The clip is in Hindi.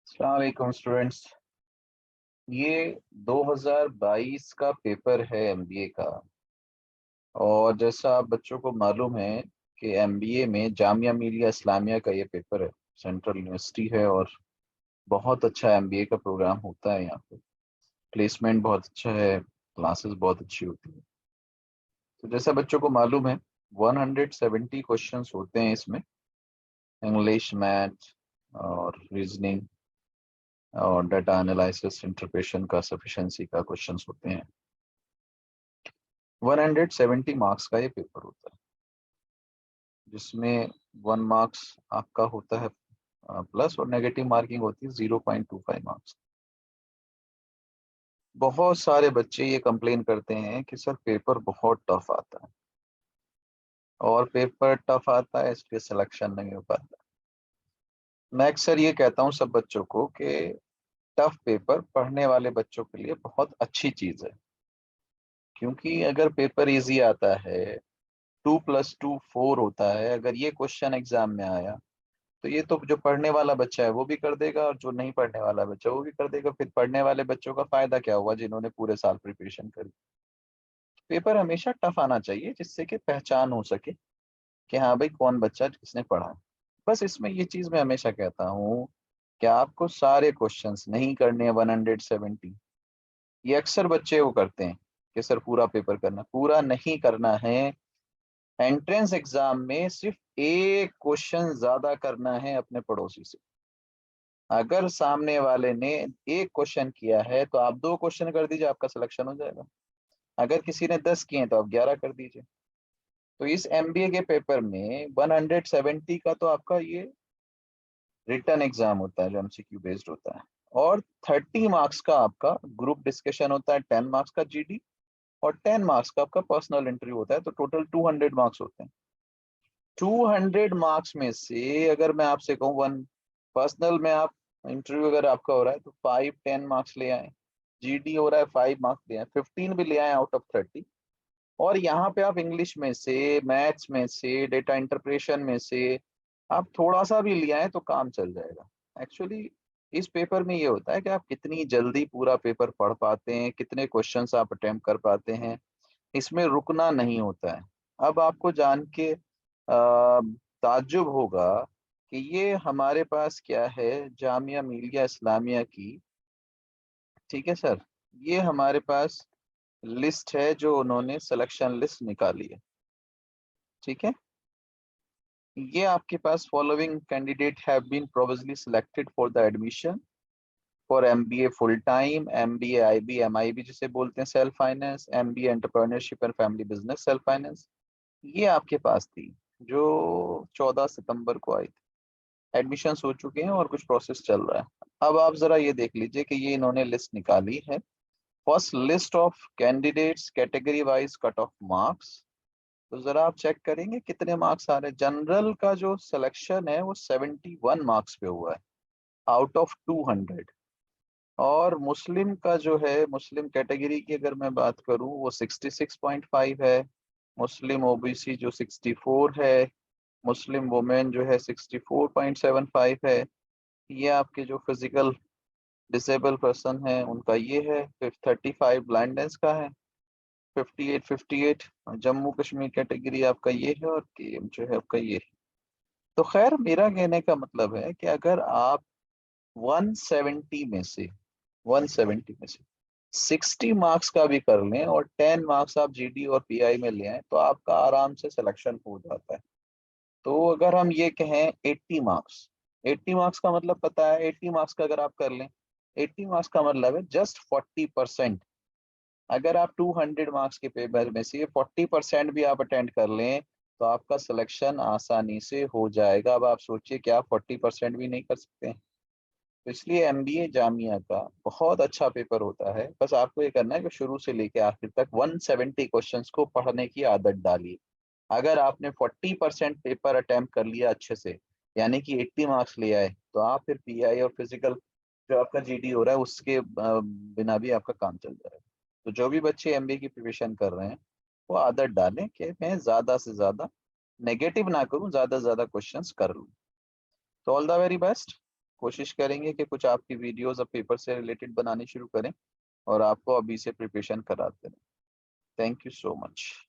अस्सलाम वालेकुम स्टूडेंट्स। ये 2022 का पेपर है एमबीए का। और जैसा आप बच्चों को मालूम है कि एमबीए में जामिया मिलिया इस्लामिया का ये पेपर है। सेंट्रल यूनिवर्सिटी है और बहुत अच्छा एमबीए का प्रोग्राम होता है यहाँ पे। प्लेसमेंट बहुत अच्छा है, क्लासेस बहुत अच्छी होती है। तो जैसा बच्चों को मालूम है 170 क्वेश्चंस होते हैं इसमें। इंग्लिश, मैथ और रीजनिंग और डाटा एनालिसिस, इंटरप्रेशन का, सफिशिएंसी का क्वेश्चंस होते हैं। 170 मार्क्स का ये पेपर होता है, जिसमें 1 मार्क्स आपका होता है प्लस, और नेगेटिव मार्किंग होती है 0.25 मार्क्स। बहुत सारे बच्चे ये कंप्लेन करते हैं कि सर पेपर बहुत टफ आता है, और पेपर टफ आता है इसलिए सिलेक्शन नहीं हो पाता। मैं अक्सर ये कहता हूँ सब बच्चों को कि टफ पेपर पढ़ने वाले बच्चों के लिए बहुत अच्छी चीज़ है। क्योंकि अगर पेपर इजी आता है, 2+2 4 होता है, अगर ये क्वेश्चन एग्जाम में आया तो ये तो जो पढ़ने वाला बच्चा है वो भी कर देगा, और जो नहीं पढ़ने वाला बच्चा वो भी कर देगा। फिर पढ़ने वाले बच्चों का फायदा क्या हुआ, जिन्होंने पूरे साल प्रिपरेशन करी। पेपर हमेशा टफ आना चाहिए, जिससे कि पहचान हो सके कि हाँ भाई कौन बच्चा किसने पढ़ा है। बस इसमें ये चीज मैं हमेशा कहता हूँ कि आपको सारे क्वेश्चंस नहीं करने हैं 170। ये अक्सर बच्चे वो करते हैं कि सर पूरा पेपर करना, पूरा नहीं करना है। एंट्रेंस एग्जाम में सिर्फ एक क्वेश्चन ज्यादा करना है अपने पड़ोसी से। अगर सामने वाले ने एक क्वेश्चन किया है तो आप 2 क्वेश्चन कर दीजिए, आपका सिलेक्शन हो जाएगा। अगर किसी ने 10 किए हैं तो आप 11 कर दीजिए। तो इस एमबीए के पेपर में 170 का तो आपका ये रिटर्न एग्जाम होता है जो एमसीक्यू बेस्ड होता है। और 30 मार्क्स का आपका ग्रुप डिस्कशन होता है, 10 मार्क्स का जीडी, और 10 मार्क्स का आपका पर्सनल इंटरव्यू होता है। तो टोटल 200 मार्क्स होते हैं। 200 मार्क्स में से अगर मैं आपसे कहूँ, वन पर्सनल में आप इंटरव्यू अगर आपका हो रहा है तो 5-10 मार्क्स ले आए। जीडी हो रहा है 5 मार्क्स ले आए, 15 भी ले आए आउट ऑफ 30। और यहाँ पे आप इंग्लिश में से, मैथ्स में से, डेटा इंटरप्रेशन में से आप थोड़ा सा भी ले आए तो काम चल जाएगा। एक्चुअली इस पेपर में ये होता है कि आप कितनी जल्दी पूरा पेपर पढ़ पाते हैं, कितने क्वेश्चंस आप अटेम्प्ट कर पाते हैं। इसमें रुकना नहीं होता है। अब आपको जान के ताज्जुब होगा कि ये हमारे पास क्या है, जामिया मिलिया इस्लामिया की। ठीक है सर, ये हमारे पास लिस्ट है जो उन्होंने सिलेक्शन लिस्ट निकाली है। ठीक है, ये आपके पास following candidate have been provisionally selected for the admission for MBA full time, MBA IB MIB जिसे बोलते हैं self finance, MBA entrepreneurship and family business self finance. ये आपके पास थी जो 14 सितंबर को आई थी। एडमिशन हो चुके हैं और कुछ प्रोसेस चल रहा है। अब आप जरा ये देख लीजिए कि ये इन्होंने लिस्ट निकाली है। First list of candidates category wise cut off marks. तो जरा आप चेक करेंगे कितने मार्क्स आ रहे हैं। जनरल का जो सिलेक्शन है वो 71 मार्क्स पे हुआ है आउट ऑफ 200। और मुस्लिम का जो है, मुस्लिम कैटेगरी की अगर मैं बात करूं, वो 66.5 है। मुस्लिम ओबीसी जो 64 है। मुस्लिम वुमेन जो है 64.75 है। ये आपके जो फिजिकल डिसेबल पर्सन है उनका ये है। फिर 35 ब्लाइंडनेस का है। 58 जम्मू कश्मीर कैटेगरी आपका ये है, और केएम जो है आपका ये है। तो खैर, मेरा कहने का मतलब है कि अगर आप 170 में से 170 में से 60 मार्क्स का भी कर लें और 10 मार्क्स आप जीडी और पीआई में ले आए तो आपका आराम से सिलेक्शन हो जाता है। तो अगर हम ये कहें 80 मार्क्स, 80 मार्क्स का मतलब पता है, 80 मार्क्स का अगर आप कर लें, 80 मार्क्स का मतलब है जस्ट 40%। अगर आप 200 मार्क्स के पेपर में से 40% भी आप अटेंड कर लें तो आपका सिलेक्शन आसानी से हो जाएगा। अब आप सोचिए कि आप 40% भी नहीं कर सकते हैं। तो इसलिए एमबीए जामिया का बहुत अच्छा पेपर होता है। बस आपको ये करना है कि शुरू से लेकर आखिर तक 170 क्वेश्चंस को पढ़ने की आदत डालिए। अगर आपने 40% पेपर अटेम्प्ट कर लिया अच्छे से, यानी कि 80 मार्क्स ले आए, तो आप फिर पीआई और फिजिकल जो आपका जीडी हो रहा है उसके बिना भी आपका काम चल जाएगा। तो जो भी बच्चे एमबीए की प्रिपरेशन कर रहे हैं वो आदत डालें कि मैं ज्यादा से ज्यादा नेगेटिव ना करूं, ज्यादा से ज्यादा क्वेश्चंस कर लूं। तो ऑल द वेरी बेस्ट। कोशिश करेंगे कि कुछ आपकी वीडियोस अब पेपर से रिलेटेड बनानी शुरू करें और आपको अभी से प्रिपरेशन कराते रहें। Thank you so much.